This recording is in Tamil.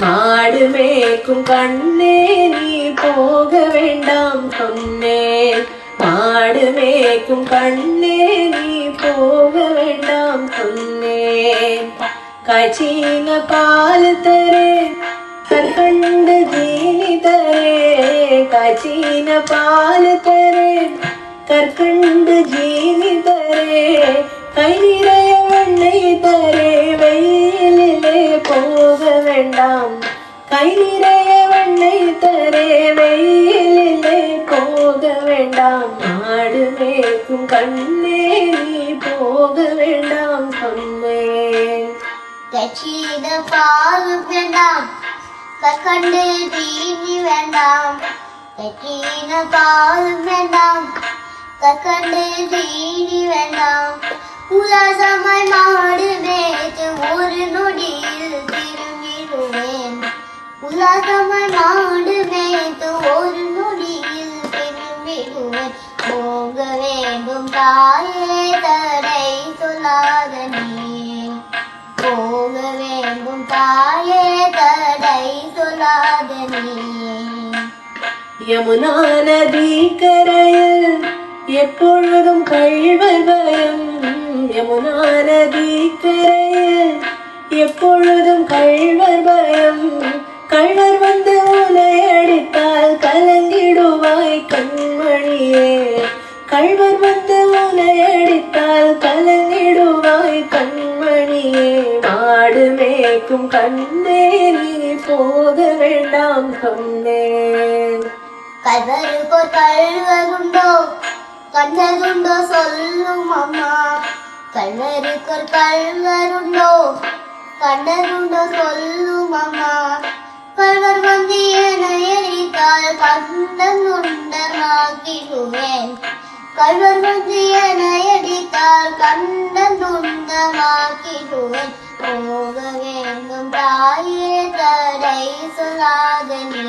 மாடு மேய்க்கும் கண்ணே நீ போக வேண்டாம் சொன்னேன். மாடு மேய்க்கும் கண்ணே நீ போக வேண்டாம் சொன்னேன். காய்ச்சின பால் தரேன் கற்கண்டு ஜீனி தரேன். காய்ச்சின பால் தரேன் கற்கண்டு ஜீனி தரேன். கை நிறைய வெண்ணெய் தரே வெயிலிலே போக வேண்டாம். கை நிறைய வெண்ணெய் தரே வெயிலிலே போக வேண்டாம். மாடு மேய்க்கும் கண்ணே நீ போக வேண்டாம் சொன்னேன். கச்சித பால் வேண்டாம் கற்கண்டு தீனி வேண்டாம். கச்சின பால் வேண்டாம் கற்கண்டு தீனி வேண்டாம். உல்லாசமாய் மாடு மேய்த்து ஒரு நொடியில் திரும்பிடுவேன். உல்லாசமாய் மாடு மேய்த்து ஒரு நொடியில் திரும்பிடுவேன். போக வேண்டும் தாயே தடை சொல்லாத நீ. போக வேண்டும் தாயே தடை சொல்லாத நீ. யமுனா நதி கரையில் எப்பொழுதும் கள்வர் பயம். யமுனா நதி கரையில் எப்பொழுதும் கள்வர் பயம். கள்வர் வந்து உன்னை அடித்தால் கலங்கிடுவாய் கண்மணியே. கள்வர் வந்து உன்னை அடித்தால் கலங்கிடுவாய் கண்மணியே. மாடு மேய்க்கும் கண்ணே நீ போக வேண்டாம் சொன்னேன். கல்வருக்கோ கல்வருண்டோ கண்டதுண்டோ சொல்லும் அம்மா. கல்வருக்கோ கல்வருண்டோ கண்டதுண்டோ சொல்லும் அம்மா. கல்வர் வந்து என்னை எரித்தால் கண்டதுண்டமாக்கிடுவேன். கல்வர் வந்து என்னை அடித்தால் கண்டதுண்டமாக்கிடுவேன். போக வேண்டும் தாயே தடை சொல்லாத நீ.